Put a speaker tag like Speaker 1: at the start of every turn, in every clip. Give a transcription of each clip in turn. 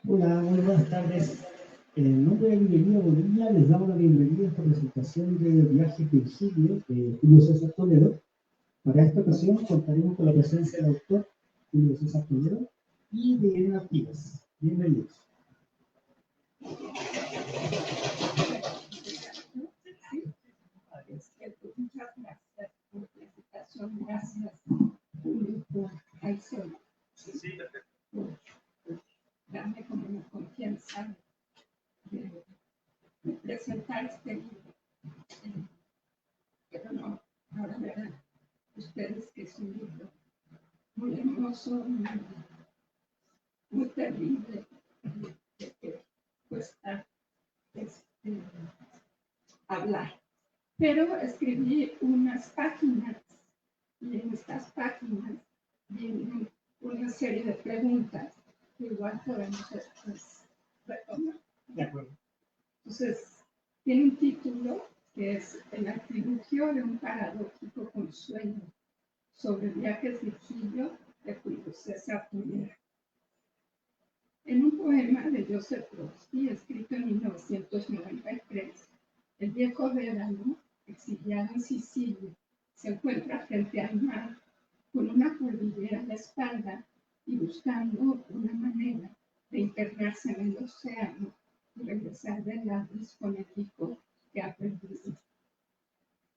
Speaker 1: Hola, muy buenas tardes. En nombre de Librería Bolivia les damos la bienvenida a esta presentación de Viajes de Virgilio de Julio César Toledo. Para esta ocasión contaremos con la presencia del autor Julio César Toledo y de Irene Artigas. Bienvenidos.
Speaker 2: Muchas gracias por la invitación, gracias Julio por darme como la confianza de presentar este libro. Pero no, ahora verán ustedes que es un libro muy hermoso, muy terrible, que cuesta hablar. Pero escribí unas páginas y en estas páginas vienen una serie de preguntas que igual podemos después retomar.
Speaker 1: De acuerdo.
Speaker 2: Entonces, tiene un título que es El artilugio de un paradójico consuelo sobre viajes de Virgilio de Julio César Toledo. En un poema de Joseph Brodsky, escrito en 1993, el viejo Dédalo, exiliado en Sicilia, se encuentra frente al mar con una cordillera a la espalda y buscando una manera de internarse en el océano y regresar del Hades con el hijo que ha perdido.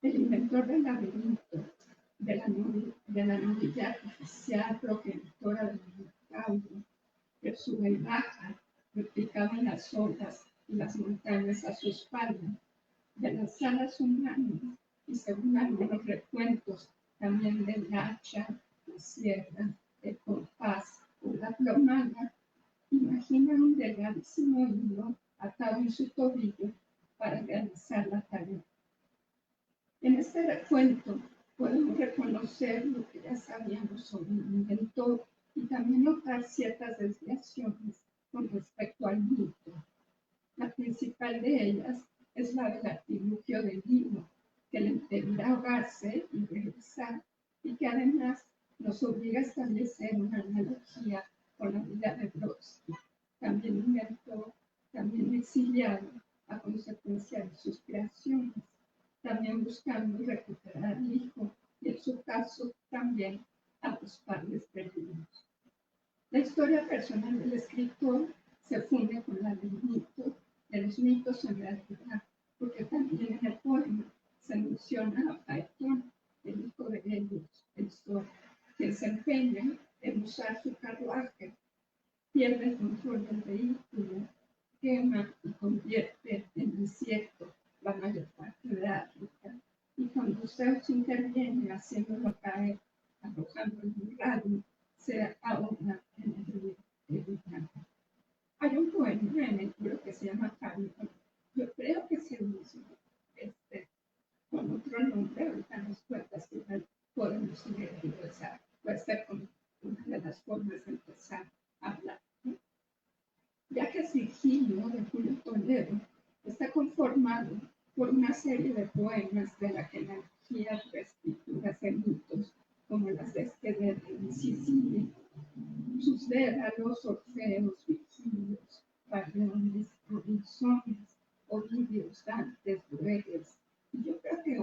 Speaker 2: El inventor del laberinto, de la novilla artificial progenitora del Minotauro, que sube y baja, replicado en las olas y las montañas a su espalda, de las alas humanas y según algunos recuentos también del hacha, la sierra, el compás o la plomada, imagina un delgadísimo hilo atado en su tobillo para realizar la tarea. En este recuento podemos reconocer lo que ya sabíamos sobre el inventor y también notar ciertas desviaciones con respecto al mito. La principal de ellas es la del artilugio del hilo, que le impedirá ahogarse y regresar, y que además nos obliga a establecer una analogía con la vida de Brodsky, también inventor, también exiliado a consecuencia de sus creaciones, también buscando recuperar al hijo y en su caso también a los padres perdidos. La historia personal del escritor se funde con la del mito, de los mitos en realidad, porque también en el poema se menciona a Paetón, el hijo de Helios, el sol, quien se empeña en usar su carruaje, pierde el control del vehículo, quema y convierte en desierto la mayor parte de África, y cuando Zeus interviene haciéndolo caer, arrojándolo en un radio, se ahoga en el río Eridano. Hay un poema en el libro que se llama Carnival. Yo creo que es el mismo, con otro nombre, ahorita nos cuentas que podemos leerlo, puede ser como una de las formas de empezar a hablar. Viajes Virgilio de Julio Toledo está conformado por una serie de poemas de la genealogía de escrituras de mitos, como las de Dédalo en Sicilia, sus Dédalos, Orfeos, Virgilios, Pariones, Robinsones, Ovidios, Dantes, Brueges, y yo creo que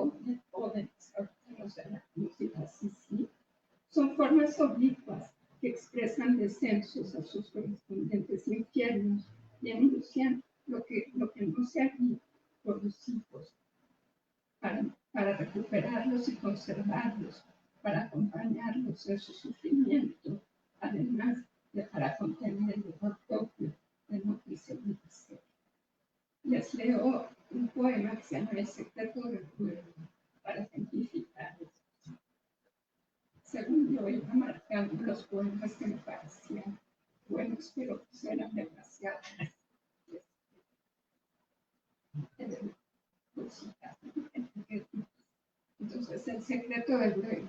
Speaker 2: Odes, no sé la música así, son formas oblicuas que expresan descensos a sus correspondientes infiernos y anuncian lo que no se haría por los hijos, para recuperarlos y conservarlos, para acompañarlos en su sufrimiento, además de para contener el dolor propio de no perseguirse. Les leo un poema que se llama El secreto del pueblo, para simplificar esto. Según yo iba marcando los poemas que me parecían buenos, pero que eran demasiados. Entonces, el secreto del rey.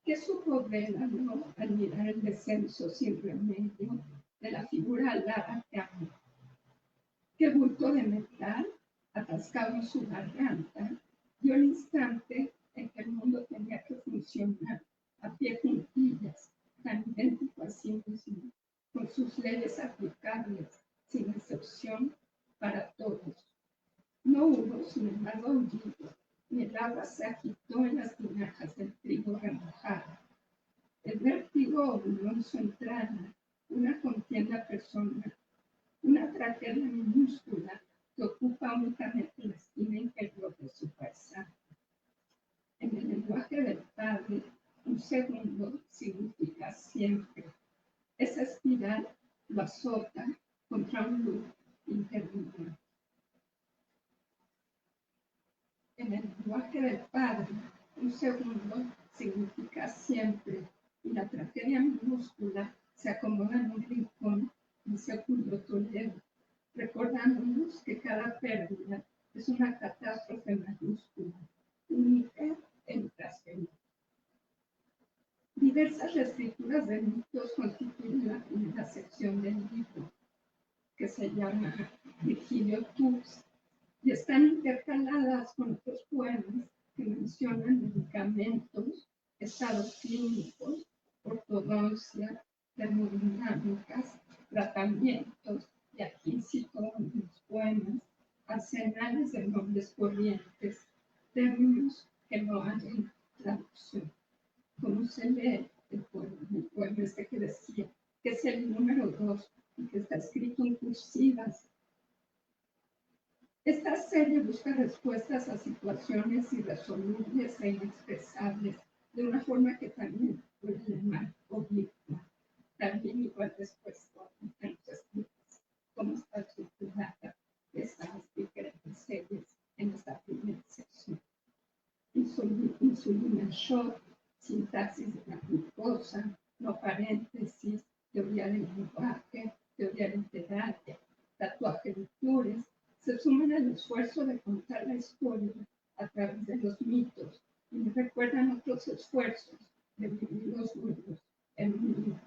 Speaker 2: ¿Qué supo Dédalo al mirar el descenso sin remedio de la figura alada que amó? ¿Qué bulto de metal, atascado en su garganta, dio el instante en que el mundo tenía que funcionar a pie juntillas, tan idéntico a sí mismo, con sus leyes aplicadas agua se agitó en las tinajas del trigo remojado. El vértigo ovuló en su entrada, una contienda personal, una tragedia minúscula que ocupa únicamente la esquina interior de su paisaje. En el lenguaje del Padre, un segundo significa siempre. Esa espiral lo azota contra un loop interminable. En el lenguaje del Padre, un segundo significa siempre, y la tragedia minúscula se acomoda en un rincón, dice Julio Toledo, recordándonos que cada pérdida es una catástrofe mayúscula, única e intransferible. Diversas reescrituras de mitos constituyen la primera sección del libro, que se llama Virgilio Tours, y están intercaladas con otros poemas que mencionan medicamentos, estados clínicos, ortodoncia, termodinámicas, tratamientos, y aquí cito unos poemas, arsenales de nobles corrientes, términos que no hay traducción. Como se lee el poema este que decía, que es el número 2 y que está escrito en cursivas. Esta serie busca respuestas a situaciones irresolubles e inexpresables de una forma que también puede llamar oblicua. También igual después en los escritos, cómo está estructurada estas diferentes series en esta primera sección. Insulina shock, sintaxis de la glucosa, no paréntesis, teoría del lenguaje, teoría literaria, tatuaje de flores, se suman al esfuerzo de contar la historia a través de los mitos y me recuerdan otros esfuerzos de vivir los mundos en un libro,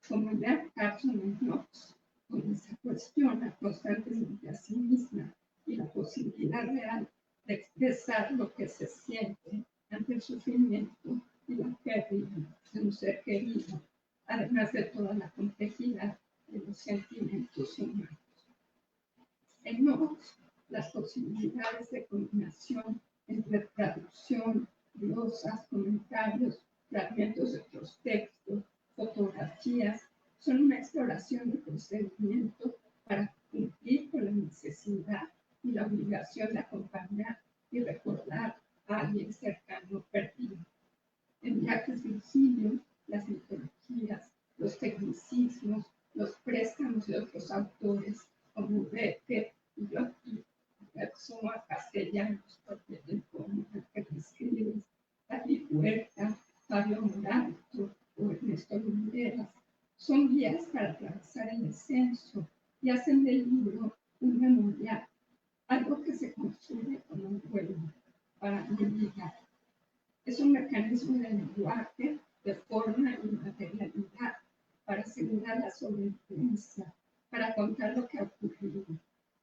Speaker 2: como el de Carson en Knox, donde se cuestiona constantemente a sí misma y la posibilidad real de expresar lo que se siente ante el sufrimiento y la pérdida de un ser querido, además de toda la complejidad de los sentimientos humanos. En Knox, las posibilidades de combinación entre traducción, glosas, comentarios, fragmentos de otros textos, fotografías, son una exploración de procedimiento para cumplir con la necesidad y la obligación de acompañar y recordar a alguien cercano perdido. En Jacques Virgilio, las mitologías, los tecnicismos, los préstamos de otros autores, como Becker y Loki, son a castellanos, porque el poema que describes, David Huerta, Fabio Morato o Ernesto Lumberas, son guías para atravesar el descenso y hacen del libro un memorial, algo que se construye como un vuelo para no llegar. Es un mecanismo de lenguaje, de forma y materialidad para asegurar la sobrevivencia, para contar lo que ha ocurrido,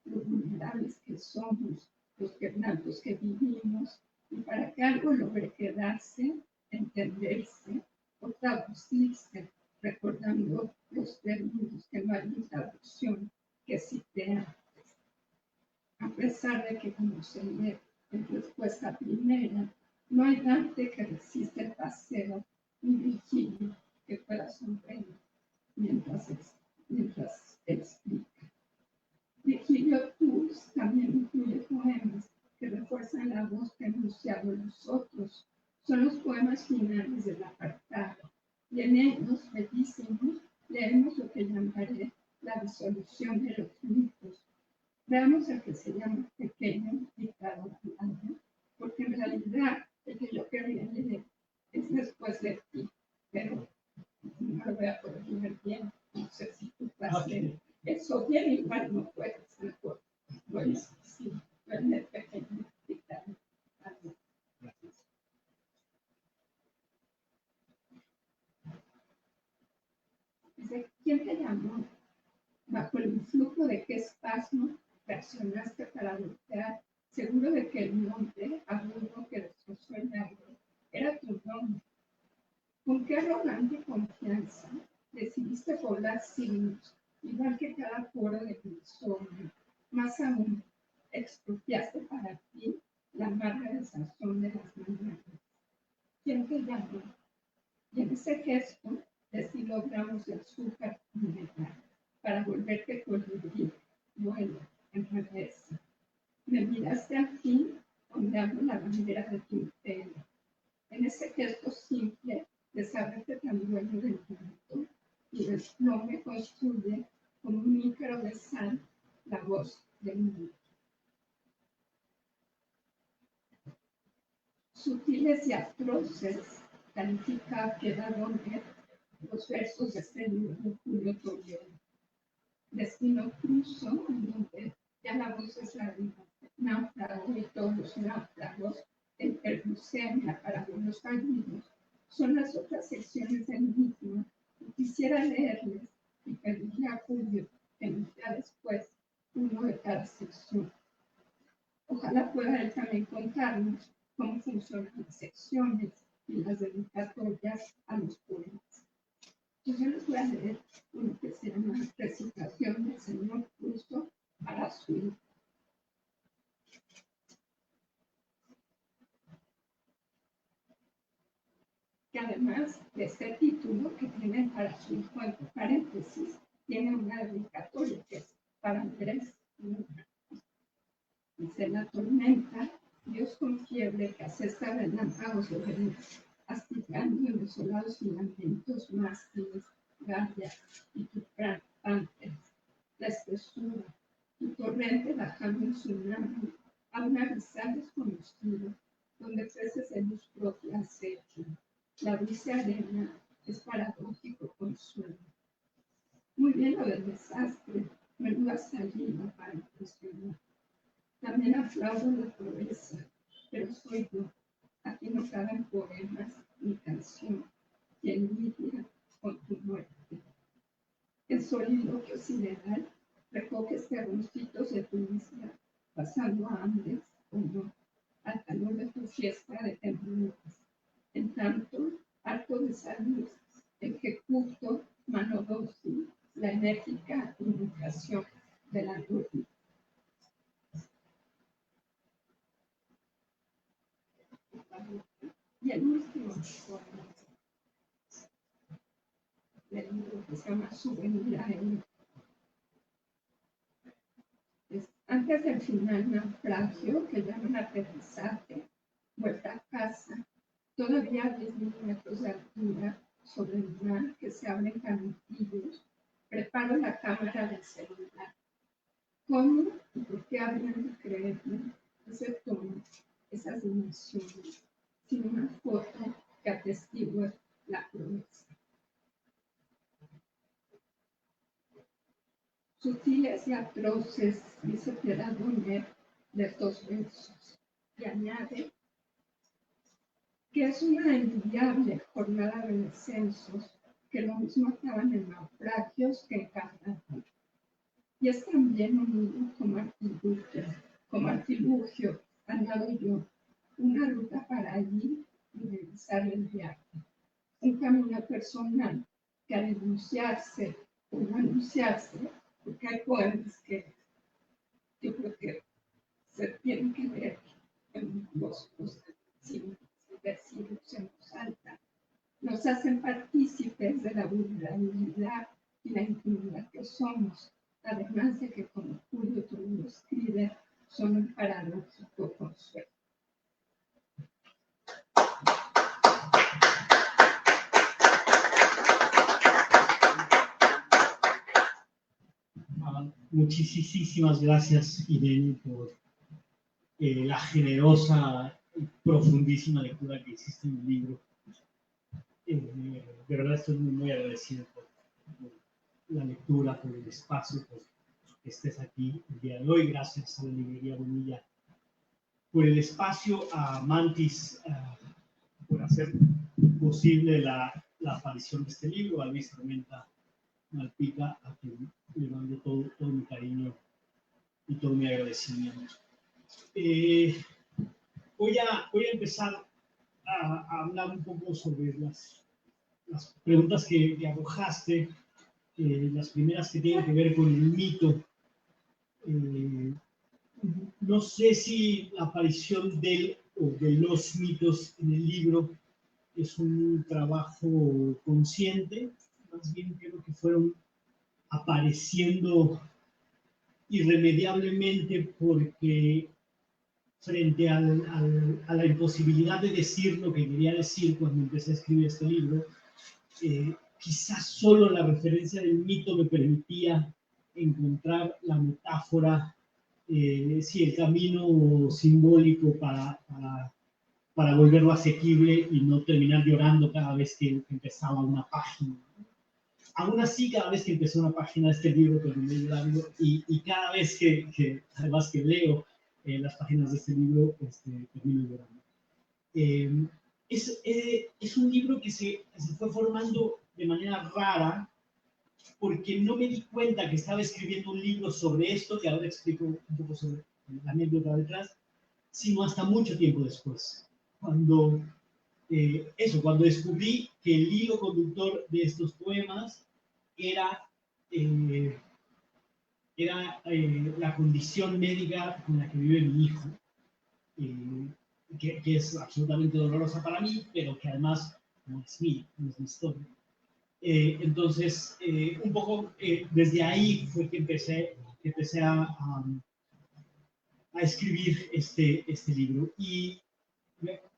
Speaker 2: los vulnerables que somos, los quebrantos que vivimos, y para que algo logre quedarse, entenderse o traducirse, recordando los términos que no hay traducción que cité antes. A pesar de que, como se lee en respuesta primera, no hay Dante que resista el paseo, ni Virgilio que pueda sonreír mientras explica. Virgilio Tours también incluye poemas que refuerzan la voz que enunciaron los otros. Son los poemas finales del apartado, y en ellos, bellísimos, leemos lo que llamaré la disolución de los mitos. Veamos el que se llama Pequeño Dictador Hablando, porque en realidad el que yo quería leer es Después de ti, pero no lo voy a poder leer bien, no sé si tú vas a leer eso bien, igual no puedes, mejor. Bueno, sí, voy a leer Pequeño Dictador Hablando. Dice, ¿quién te llamó? Bajo el influjo de qué espasmo reaccionaste para voltear, seguro de que el nombre agudo que destrozó el aire era tu nombre. ¿Con qué arrogante confianza decidiste poblar signos, igual que cada poro de tu insomnio? Más aún, expropiaste para ti la amarga desazón de gesto simple de saberse tan dueño del mundo y no me construye como un micro de sal la voz del mundo. Sutiles y atroces, califica Piedad Donner los versos de este libro de Julio Toledo. Destino cruzo, en donde ya la voz es la vida, náufrago y todos los náufragos, el perlucemia para los fallidos, son las otras secciones del mismo. Y quisiera leerles y pedirle a Julio que nos dé después uno de cada sección. Ojalá pueda él también contarnos cómo funcionan las secciones y las dedicatorias a los poemas. Yo les voy a leer uno que se llama Recitación del Señor Justo para su hijo. Que además de este título que tiene para su hijo entre paréntesis, tiene una dedicatoria que es para Andrés. Dice: la tormenta, Dios con fiebre que asesta relámpagos de venus, astigando en los solados filamentos mástiles, gallas y tupantes, la espesura, tu torrente bajando en tsunami a un abisal desconocido, donde peces de luz propia acechan. La dulce arena es paradójico consuelo. Muy bien lo del desastre, menuda salida para impresionar. También aplaudo la pobreza, pero soy yo. Aquí no caben poemas ni canción, quien lidia con tu muerte. El soliloquio sideral recoge terroncitos de tu isla, pasando a Andes o no, al calor de tu fiesta de temblores. En tanto, harto de salud, ejecuto mano dócil la enérgica invocación de la gloria. Y el último del libro, que se llama Souvenir a él. Antes del final naufragio, que llaman aterrizaje, vuelta a casa, todavía a 10 metros de altura, sobre el mar que se abren camitillos, preparo la cámara del celular. ¿Cómo y por qué habrían de creerme ese tono, esas dimensiones, sin una foto que atestigue la promesa? Sutiles y atroces, dice Piedad Donner de estos versos, y añade que es una envidiable jornada de descensos, que lo mismo acaban en naufragios que en carnaval. Y es también unido como artilugio, añado yo, una ruta para allí y realizar el viaje. Un camino personal que al enunciarse o no anunciarse, porque hay poemas que yo creo que se tienen que ver en los sin decirlos en voz alta, nos hacen partícipes de la vulnerabilidad y la intimidad que somos, además de que, como Julio Toledo escribe, son un paradójico consuelo.
Speaker 1: Muchísimas gracias, Irene, por la generosa y profundísima lectura que hiciste en el libro. De verdad estoy muy agradecido por la lectura, por el espacio, por que estés aquí el día de hoy. Gracias a la librería Bonilla por el espacio, a Mantis por hacer posible la aparición de este libro, a Luis Armenta Malpica, a quien le mando todo mi cariño y todo mi agradecimiento. Voy a empezar a hablar un poco sobre las preguntas que arrojaste, las primeras que tienen que ver con el mito. No sé si la aparición de los mitos en el libro es un trabajo consciente, más bien creo que fueron apareciendo irremediablemente porque frente a la imposibilidad de decir lo que quería decir cuando empecé a escribir este libro, quizás solo la referencia del mito me permitía encontrar la metáfora, sí, el camino simbólico para volverlo asequible y no terminar llorando cada vez que empezaba una página. Aún así, cada vez que empecé una página de este libro, terminé llorando, y cada vez además que leo las páginas de este libro, termino llorando. Es un libro que se fue formando de manera rara, porque no me di cuenta que estaba escribiendo un libro sobre esto, que ahora explico un poco sobre la anécdota detrás, sino hasta mucho tiempo después. Cuando descubrí que el hilo conductor de estos poemas era la condición médica con la que vive mi hijo, que es absolutamente dolorosa para mí, pero que además no es mía, no es mi historia. Entonces, un poco desde ahí fue que empecé a escribir este libro. Y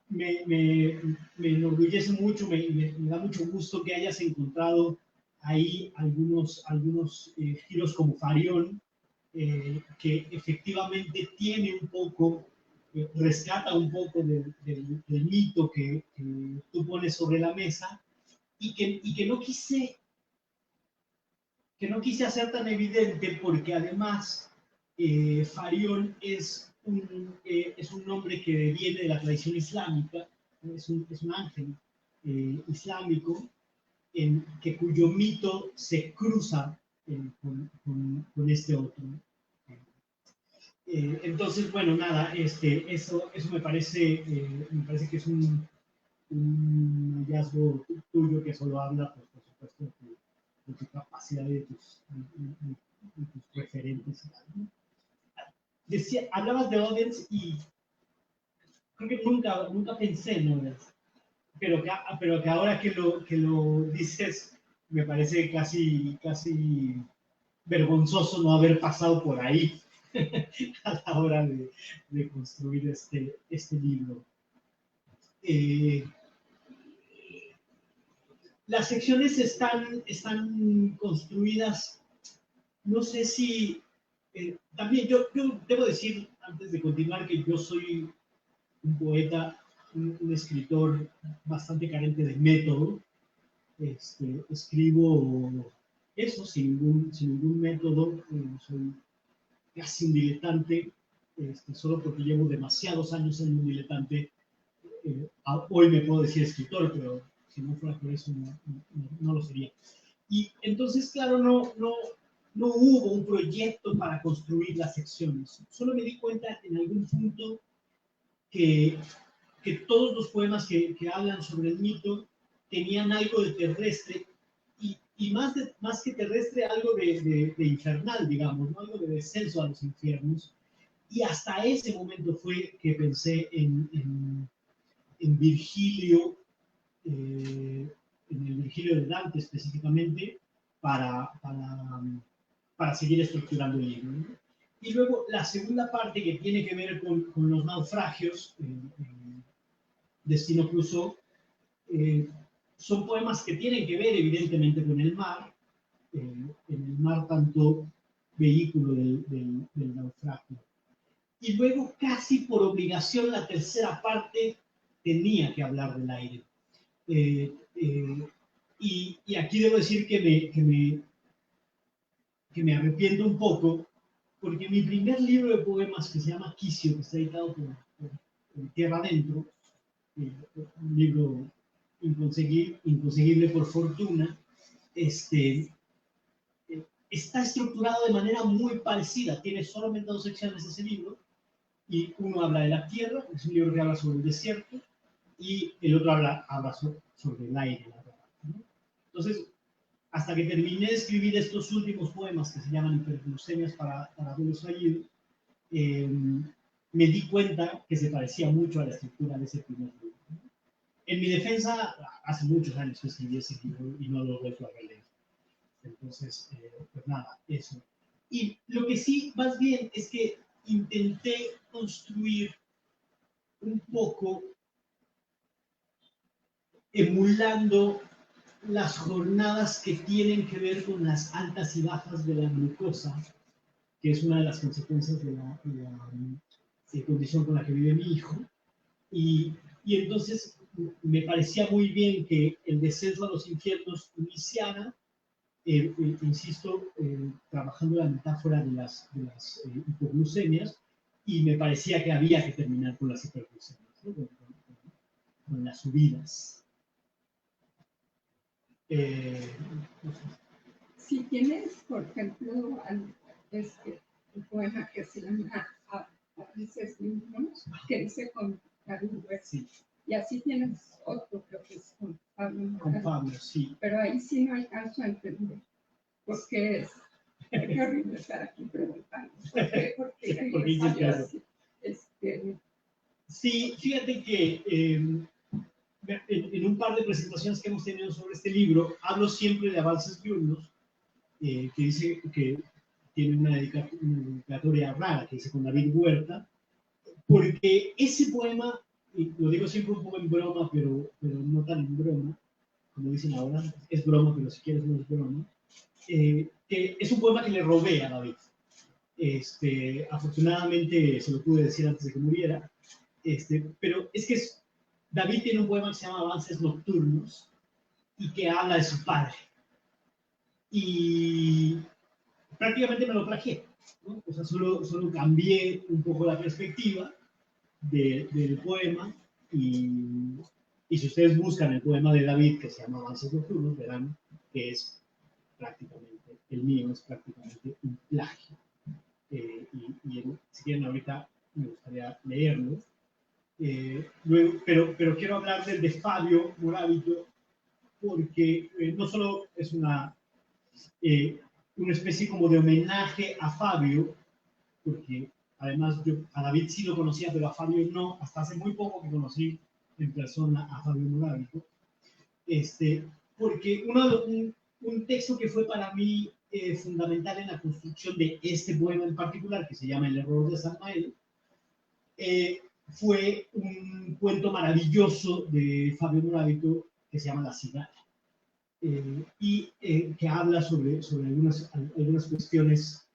Speaker 1: me enorgullece mucho, me da mucho gusto que hayas encontrado ahí algunos giros como Farión, que efectivamente tiene un poco, rescata un poco del mito que tú pones sobre la mesa, y que no quise hacer tan evidente, porque además Farión es un nombre que viene de la tradición islámica, es un ángel islámico, cuyo mito se cruza con este otro. Entonces, bueno, nada, eso me parece que es un hallazgo tuyo, que solo habla, pues, por supuesto, de tu capacidad y de tus referentes. Hablabas de Odense y creo que nunca pensé en Odense, pero que ahora que lo dices, me parece casi vergonzoso no haber pasado por ahí a la hora de construir este libro. Las secciones están construidas, no sé si... también yo debo decir, antes de continuar, que yo soy un poeta, un escritor bastante carente de método. Escribo eso sin ningún método, soy casi un diletante, solo porque llevo demasiados años siendo un diletante. Hoy me puedo decir escritor, pero si no fuera por eso no lo sería. Y entonces, claro, no hubo un proyecto para construir las secciones. Solo me di cuenta en algún punto que todos los poemas que hablan sobre el mito tenían algo de terrestre, y más que terrestre, algo de infernal, digamos, ¿no? Algo de descenso a los infiernos. Y hasta ese momento fue que pensé en Virgilio, en el Virgilio de Dante específicamente, para seguir estructurando el libro, ¿no? Y luego la segunda parte, que tiene que ver con los naufragios, Destino Crusoe, son poemas que tienen que ver evidentemente con el mar, en el mar tanto vehículo del naufragio. Y luego, casi por obligación, la tercera parte tenía que hablar del aire. Y aquí debo decir que me arrepiento un poco, porque mi primer libro de poemas, que se llama Quicio, que está editado por Tierra Adentro, un libro inconseguible por fortuna, está estructurado de manera muy parecida. Tiene solamente 2 secciones ese libro, y uno habla de la tierra, es un libro que habla sobre el desierto, y el otro habla sobre el aire, ¿no? Entonces, hasta que terminé de escribir estos últimos poemas, que se llaman Hiperglucemias para abuelos fallidos, me di cuenta que se parecía mucho a la estructura de ese primer libro. En mi defensa, hace muchos años que escribí ese libro y no lo he vuelto a releer. Entonces, pues nada, eso. Y lo que sí, más bien, es que intenté construir
Speaker 3: un poco emulando las jornadas que tienen que ver con las altas y bajas de la glucosa, que es una de las consecuencias de la condición con la que vive mi hijo. Y entonces me parecía muy bien que el descenso a los infiernos iniciara, insisto, trabajando la metáfora de las hipoglucemias, y me parecía que había que terminar con las hiperglucemias, ¿no? con las subidas.
Speaker 2: Si tienes, por ejemplo, un poema que se llama A veces mismos, que dice con David,
Speaker 3: sí.
Speaker 2: Y así tienes otro, creo que es con Pablo.
Speaker 3: Con Pablo, sí.
Speaker 2: Pero ahí sí no alcanzo a entender, porque es horrible estar aquí preguntando. ¿Por qué? Porque
Speaker 3: dices que
Speaker 2: así.
Speaker 3: Sí, fíjate que en un par de presentaciones que hemos tenido sobre este libro, hablo siempre de Avances Diurnos, que dice que tiene una dedicatoria rara, que dice con David Huerta, porque ese poema, y lo digo siempre un poco en broma, pero no tan en broma, como dicen ahora, es broma, pero si quieres no es broma, que es un poema que le robé a David. Afortunadamente se lo pude decir antes de que muriera, pero es que David tiene un poema que se llama Avances Nocturnos y que habla de su padre. Y prácticamente me lo plagié, ¿no? O sea, solo cambié un poco la perspectiva del poema y si ustedes buscan el poema de David que se llama Avances Nocturnos, verán que es prácticamente, el mío es prácticamente un plagio. Y si quieren ahorita me gustaría leerlo. Luego, pero quiero hablar del de Fabio Moravito, porque no solo es una especie como de homenaje a Fabio, porque además yo a David sí lo conocía, pero a Fabio no, hasta hace muy poco que conocí en persona a Fabio Moravito, porque un texto que fue para mí fundamental en la construcción de este poema en particular, que se llama El error de Samael, fue un cuento maravilloso de Fabio Moravito que se llama La cigala, que habla sobre algunas cuestiones,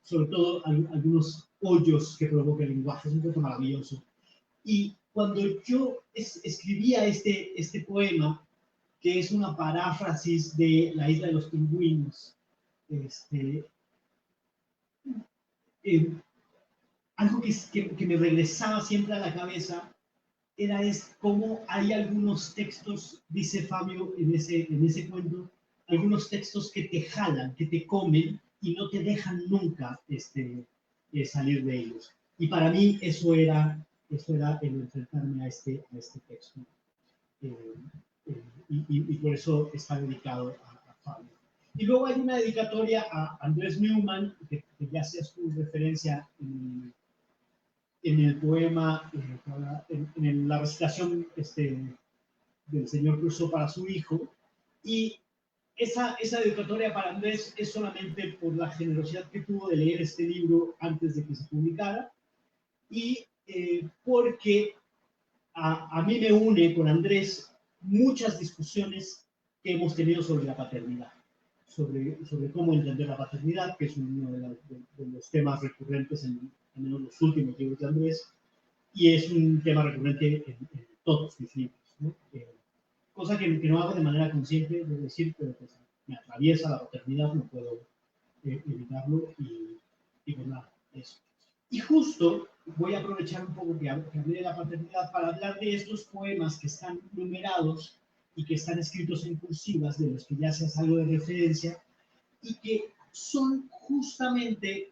Speaker 3: sobre todo algunos hoyos que provoca el lenguaje. Es un cuento maravilloso. Y cuando yo escribía este poema, que es una paráfrasis de La isla de los pingüinos, algo que me regresaba siempre a la cabeza era cómo hay algunos textos, dice Fabio en ese cuento, algunos textos que te jalan, que te comen y no te dejan nunca salir de ellos. Y para mí eso era el enfrentarme a este texto. Y por eso está dedicado a Fabio. Y luego hay una dedicatoria a Andrés Neumann, que ya hacías tu referencia en el poema, en la recitación del señor Crusoe para su hijo. Y esa dedicatoria para Andrés es solamente por la generosidad que tuvo de leer este libro antes de que se publicara, y porque a mí me une con Andrés muchas discusiones que hemos tenido sobre la paternidad, sobre cómo entender la paternidad, que es uno de los temas recurrentes en al menos los últimos libros de Andrés, y es un tema recurrente en todos mis libros, ¿no? Cosa que no hago de manera consciente, debo decir, pero pues me atraviesa la paternidad, no puedo evitarlo, y pues nada, eso. Y justo voy a aprovechar un poco que hablé de la paternidad para hablar de estos poemas que están numerados y que están escritos en cursivas, de los que ya se hace algo de referencia, y que son justamente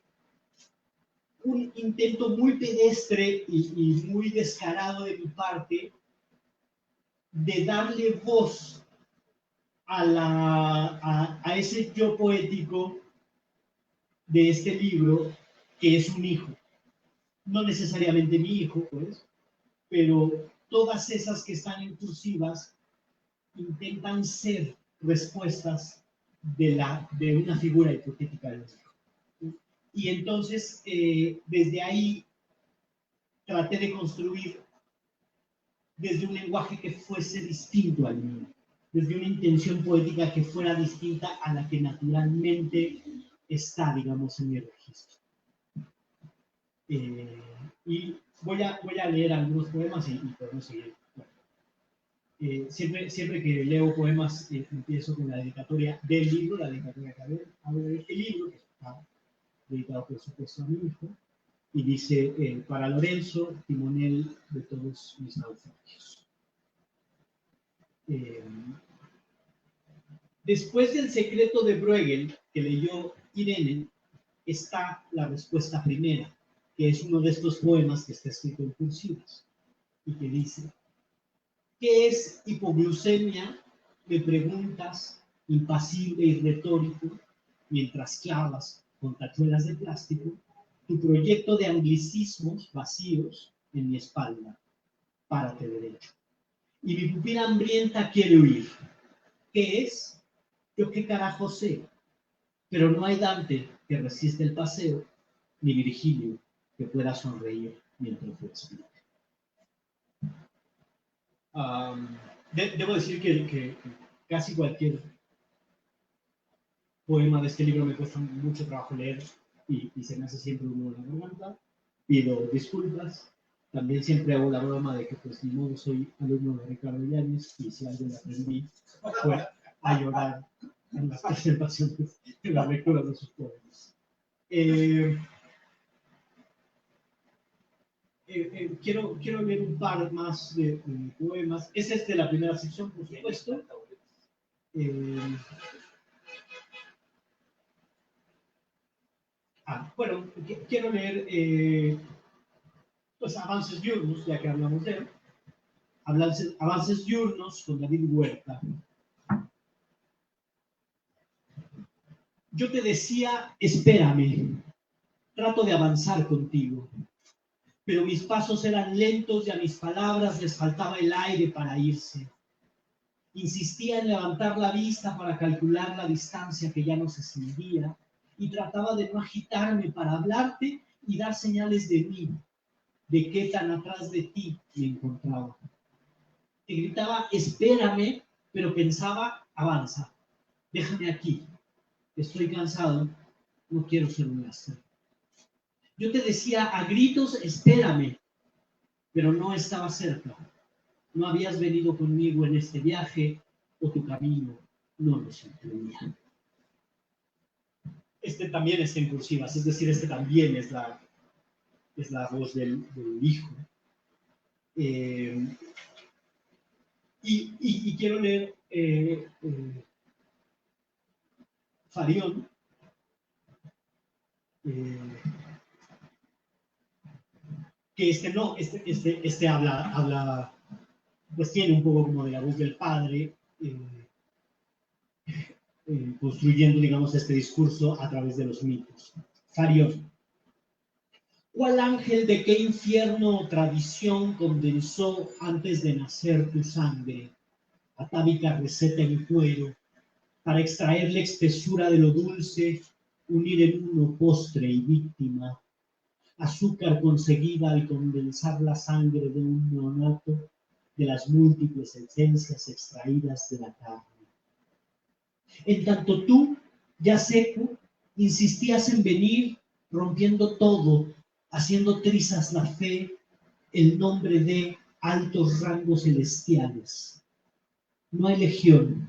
Speaker 3: un intento muy pedestre y muy descarado de mi parte de darle voz a ese yo poético de este libro, que es un hijo. No necesariamente mi hijo, pues, pero todas esas que están en cursivas intentan ser respuestas de una figura hipotética de un hijo. Y entonces, desde ahí, traté de construir desde un lenguaje que fuese distinto al mío, desde una intención poética que fuera distinta a la que naturalmente está, digamos, en mi registro. Y voy a leer algunos poemas y podemos seguir. Siempre que leo poemas, empiezo con la dedicatoria del libro, la dedicatoria que habla de este libro, que está dedicado, por supuesto, a mi hijo, y dice, para Lorenzo, timonel de todos mis naufragios. Después del secreto de Bruegel, que leyó Irene, está la respuesta primera, que es uno de estos poemas que está escrito en cursivas, y que dice: ¿qué es hipoglucemia? Me preguntas, impasible y retórico, mientras clavas con tachuelas de plástico tu proyecto de anglicismos vacíos en mi espalda. Párate derecho. Y mi pupila hambrienta quiere huir. ¿Qué es? Yo qué carajo sé. Pero no hay Dante que resiste el paseo, ni Virgilio que pueda sonreír mientras lo explica. Debo decir que casi cualquier poema de este libro me cuesta mucho trabajo leer y se me hace siempre un nudo en la garganta. Pido disculpas. También siempre hago la broma de que, pues, ni modo, soy alumno de Ricardo Yáñez y si algo le aprendí fue a llorar en las presentaciones, en la lectura de sus poemas. Quiero leer un par más de poemas. Ese es de la primera sección, por supuesto. Bueno, quiero leer pues Avances Diurnos, ya que hablamos de él. Avances Diurnos con David Huerta. Yo te decía, espérame, trato de avanzar contigo, pero mis pasos eran lentos y a mis palabras les faltaba el aire para irse. Insistía en levantar la vista para calcular la distancia que ya no se sentía y trataba de no agitarme para hablarte y dar señales de mí, de qué tan atrás de ti me encontraba. Te gritaba, espérame, pero pensaba, avanza, déjame aquí, estoy cansado, no quiero ser un lastre. Yo te decía a gritos, espérame, pero no estaba cerca. No habías venido conmigo en este viaje o tu camino no nos incluía. Este también está en cursivas, es decir, este también es la voz del hijo. Y quiero leer Farión, que este habla, pues tiene un poco como de la voz del padre, construyendo, digamos, este discurso a través de los mitos. Farión. ¿Cuál ángel de qué infierno o tradición condensó antes de nacer tu sangre, atávica receta en cuero, para extraer la espesura de lo dulce, unir en uno postre y víctima, azúcar conseguida al condensar la sangre de un neonato de las múltiples esencias extraídas de la carne? En tanto tú, ya seco, insistías en venir, rompiendo todo, haciendo trizas la fe, el nombre de altos rangos celestiales. No hay legión,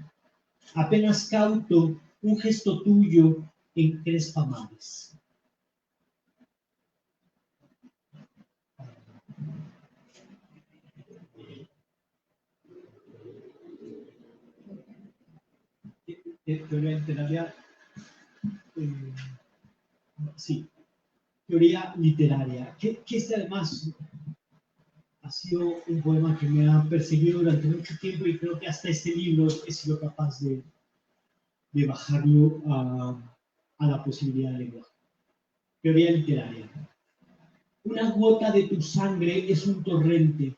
Speaker 3: apenas cauto un gesto tuyo en crespa mares. Teoría literaria, sí, teoría literaria, que este además ha sido un poema que me ha perseguido durante mucho tiempo y creo que hasta este libro he sido capaz de bajarlo a la posibilidad de lenguaje. Teoría literaria. Una gota de tu sangre es un torrente,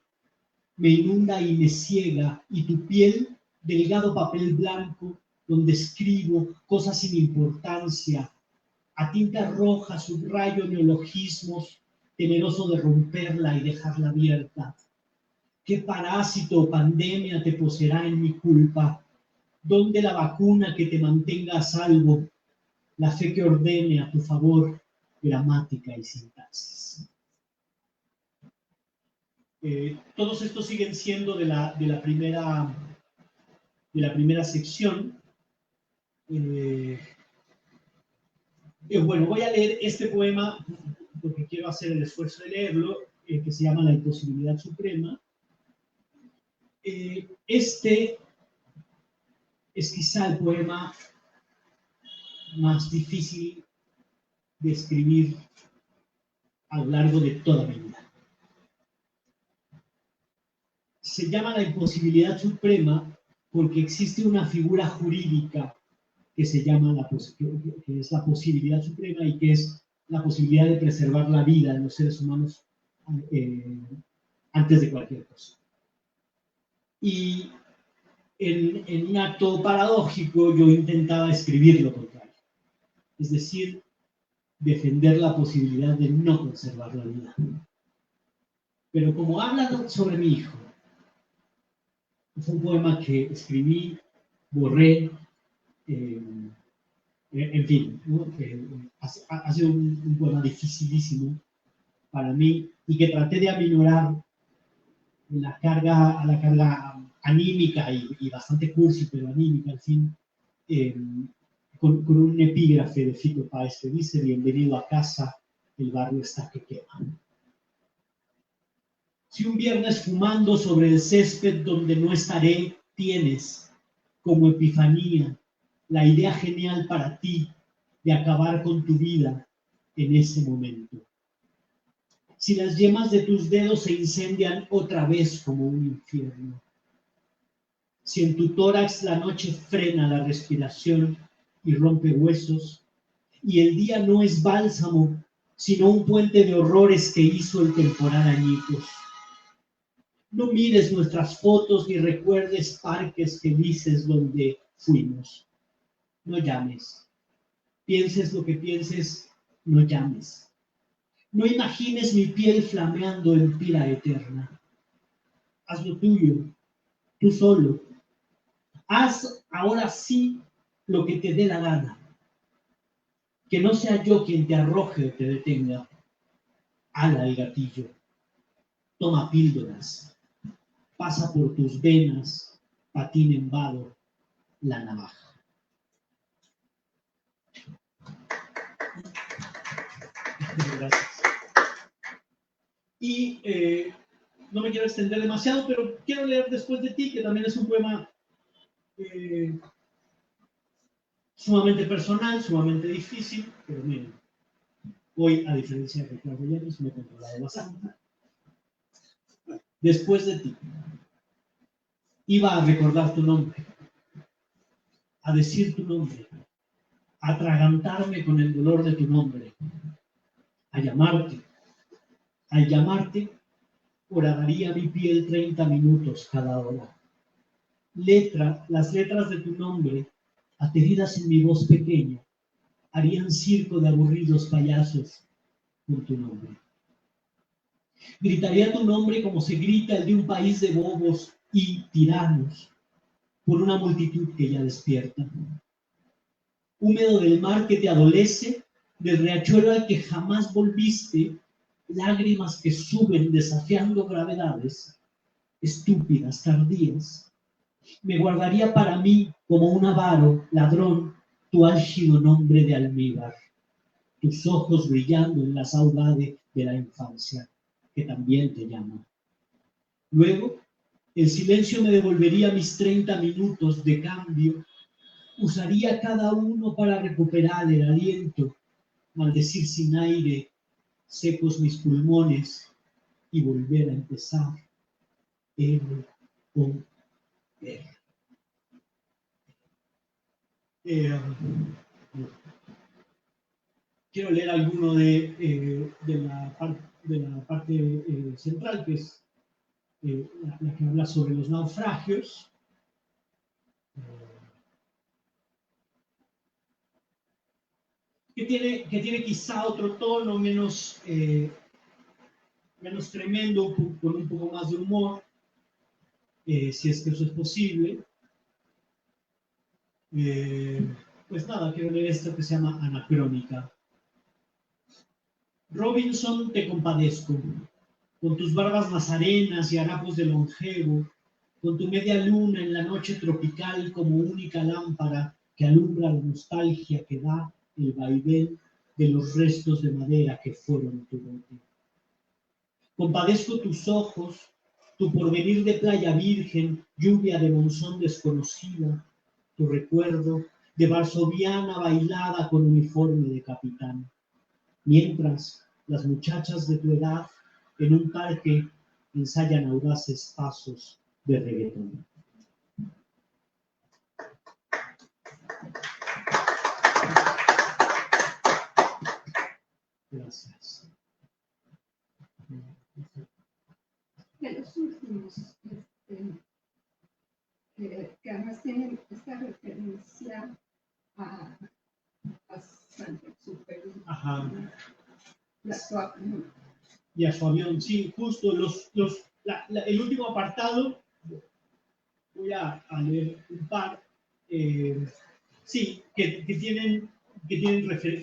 Speaker 3: me inunda y me ciega, y tu piel, delgado papel blanco, donde escribo cosas sin importancia, a tinta roja subrayo neologismos, temeroso de romperla y dejarla abierta. ¿Qué parásito o pandemia te poseerá en mi culpa? ¿Dónde la vacuna que te mantenga a salvo? La fe que ordene a tu favor gramática y sintaxis. Todos estos siguen siendo de la primera sección. Bueno, voy a leer este poema porque quiero hacer el esfuerzo de leerlo, que se llama La imposibilidad suprema. Este es quizá el poema más difícil de escribir a lo largo de toda mi vida. Se llama La imposibilidad suprema porque existe una figura jurídica que se llama que es la posibilidad suprema y que es la posibilidad de preservar la vida de los seres humanos antes de cualquier cosa. Y en un acto paradójico yo intentaba escribir lo contrario, es decir, defender la posibilidad de no conservar la vida. Pero como habla sobre mi hijo, fue un poema que escribí, borré, en fin, ¿no? Ha sido un poema dificilísimo para mí y que traté de aminorar la carga anímica y bastante cursi, pero anímica, al fin, con un epígrafe de Fito Páez que dice: bienvenido a casa, el barrio está que quema. Si un viernes fumando sobre el césped donde no estaré, tienes como epifanía la idea genial para ti de acabar con tu vida en ese momento. Si las yemas de tus dedos se incendian otra vez como un infierno. Si en tu tórax la noche frena la respiración y rompe huesos, y el día no es bálsamo, sino un puente de horrores que hizo el temporal añicos. No mires nuestras fotos ni recuerdes parques felices donde fuimos. No llames. Pienses lo que pienses, no llames. No imagines mi piel flameando en pira eterna. Haz lo tuyo, tú solo. Haz ahora sí lo que te dé la gana. Que no sea yo quien te arroje o te detenga. Ala el gatillo. Toma píldoras. Pasa por tus venas, patín en vado, la navaja. Gracias. Y no me quiero extender demasiado, pero quiero leer Después de ti, que también es un poema sumamente personal, sumamente difícil, pero miren, hoy, a diferencia de Ricardo Llanos, me he controlado bastante. Después de ti, iba a recordar tu nombre, a decir tu nombre, a atragantarme con el dolor de tu nombre, a llamarte. Al llamarte, horadaría mi piel 30 minutos cada hora. Las letras de tu nombre, ateridas en mi voz pequeña, harían circo de aburridos payasos con tu nombre. Gritaría tu nombre como se grita el de un país de bobos y tiranos por una multitud que ya despierta. Húmedo del mar que te adolece, del riachuelo al que jamás volviste, lágrimas que suben desafiando gravedades, estúpidas, tardías. Me guardaría para mí como un avaro, ladrón, tu álgido nombre de almíbar, tus ojos brillando en la saudade de la infancia, que también te llama. Luego, el silencio me devolvería mis 30 minutos de cambio, usaría cada uno para recuperar el aliento, maldecir sin aire, secos mis pulmones, y volver a empezar. Quiero leer alguno de la parte central, que es la que habla sobre los naufragios. Que tiene quizá otro tono menos menos tremendo, con un poco más de humor, si es que eso es posible. Pues nada, quiero leer esto que se llama Anacrónica. Robinson, te compadezco, con tus barbas nazarenas y harapos de longevo, con tu media luna en la noche tropical como única lámpara que alumbra la nostalgia que da el vaivén de los restos de madera que fueron tu bote. Compadezco tus ojos, tu porvenir de playa virgen, lluvia de monzón desconocida, tu recuerdo de varsoviana bailada con uniforme de capitán. Mientras las muchachas de tu edad en un parque ensayan audaces pasos de reggaetón. Gracias.
Speaker 2: De los últimos, que además tienen esta referencia a Saint-Exupéry.
Speaker 3: Ajá.
Speaker 2: ¿No?
Speaker 3: Y a su avión, sí, justo el último apartado, voy a leer un par, sí, que tienen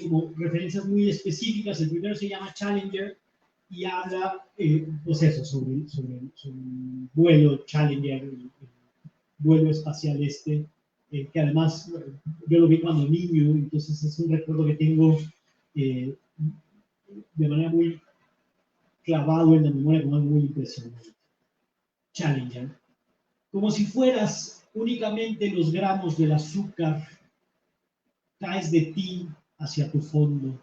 Speaker 3: como referencias muy específicas. El primero se llama Challenger y habla, pues eso, sobre el vuelo Challenger, el vuelo espacial que además yo lo vi cuando niño, entonces es un recuerdo que tengo de manera muy clavado en la memoria, como algo muy impresionante. Challenger. Como si fueras únicamente los gramos del azúcar, caes de ti hacia tu fondo.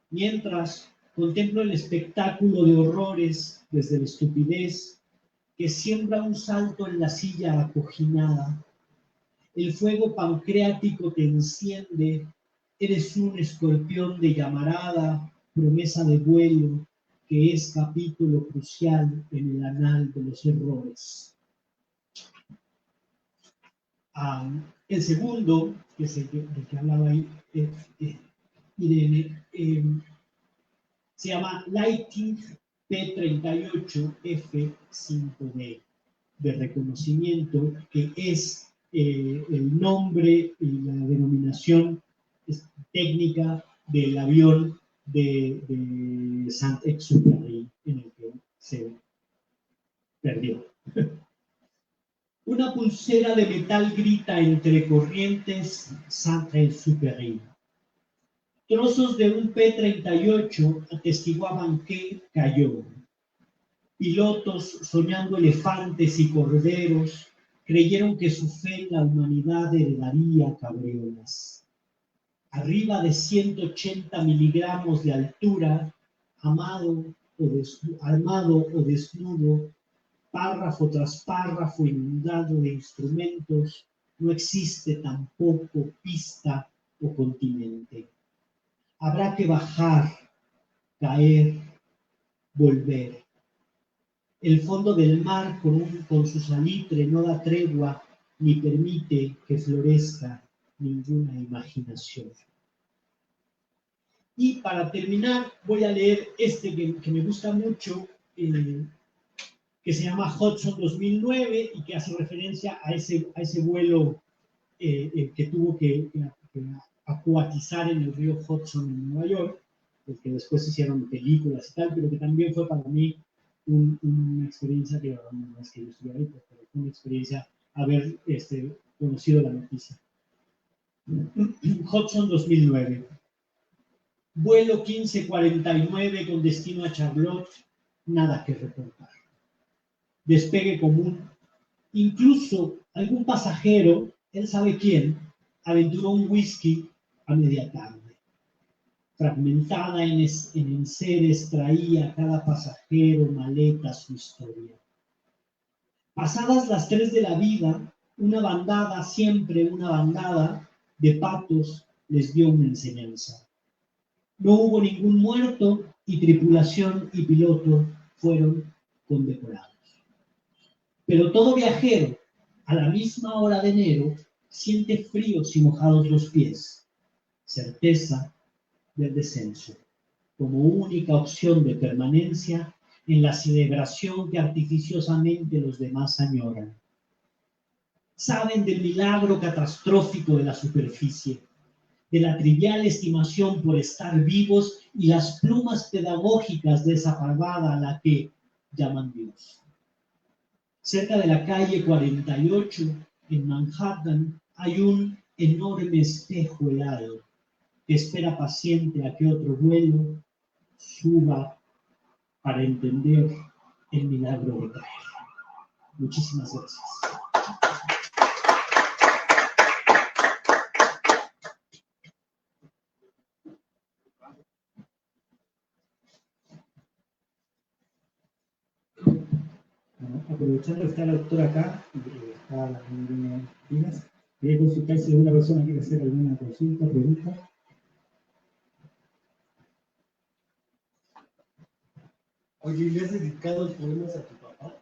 Speaker 3: Mientras contemplo el espectáculo de horrores desde la estupidez que siembra un salto en la silla acoginada. El fuego pancreático te enciende, eres un escorpión de llamarada, promesa de vuelo, que es capítulo crucial en el anal de los errores. El segundo, que es el que hablaba ahí Irene, se llama Lighting P38F5D, de reconocimiento, que es el nombre y la denominación técnica del avión de Saint-Exupéry en el que se perdió. Una pulsera de metal grita entre corrientes Saint-Exupéry. Trozos de un P-38 atestiguaban que cayó. Pilotos soñando elefantes y corderos creyeron que su fe en la humanidad heredaría cabriolas. Arriba de 180 miligramos de altura, armado o desnudo, párrafo tras párrafo inundado de instrumentos, no existe tampoco pista o continente. Habrá que bajar, caer, volver. El fondo del mar con su salitre no da tregua ni permite que florezca ninguna imaginación. Y para terminar voy a leer que me gusta mucho, que se llama Hudson 2009 y que hace referencia a ese vuelo que tuvo que acuatizar en el río Hudson en Nueva York, que después hicieron películas y tal, pero que también fue para mí una experiencia que no es que yo estuviera ahí, pero fue una experiencia haber conocido la noticia. Hudson 2009. Vuelo 1549 con destino a Charlotte, nada que reportar. Despegue común. Incluso algún pasajero, él sabe quién, aventuró un whisky a media tarde. Fragmentada en enseres traía cada pasajero maleta su historia. Pasadas las 3 de la vida, siempre una bandada de patos les dio una enseñanza. No hubo ningún muerto y tripulación y piloto fueron condecorados. Pero todo viajero, a la misma hora de enero, siente fríos y mojados los pies. Certeza del descenso. Como única opción de permanencia, en la celebración que artificiosamente los demás añoran. Saben del milagro catastrófico de la superficie, de la trivial estimación por estar vivos y las plumas pedagógicas de esa parvada a la que llaman Dios. Cerca de la calle 48, en Manhattan, hay un enorme espejo helado que espera paciente a que otro vuelo suba para entender el milagro de caer. Muchísimas gracias.
Speaker 1: Bueno, aprovechando que está la doctora acá, está la señora Díaz, quería consultar si alguna persona quiere hacer alguna consulta, pregunta.
Speaker 4: Oye, ¿le has dedicado poemas a tu papá?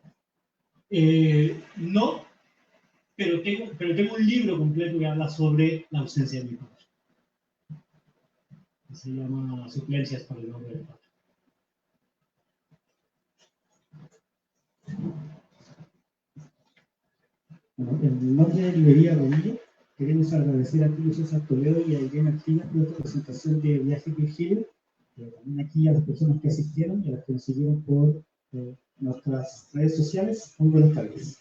Speaker 3: No, pero tengo un libro completo que habla sobre la ausencia de mi padre. Se llama Suplencias para el nombre del padre.
Speaker 1: Bueno, en nombre de Librería Rodillo, queremos agradecer a Julio César Toledo y a Irene Artigas por esta presentación de Viaje Virgilio, también aquí a las personas que asistieron y a las que nos siguieron por nuestras redes sociales. Muy buenas tardes.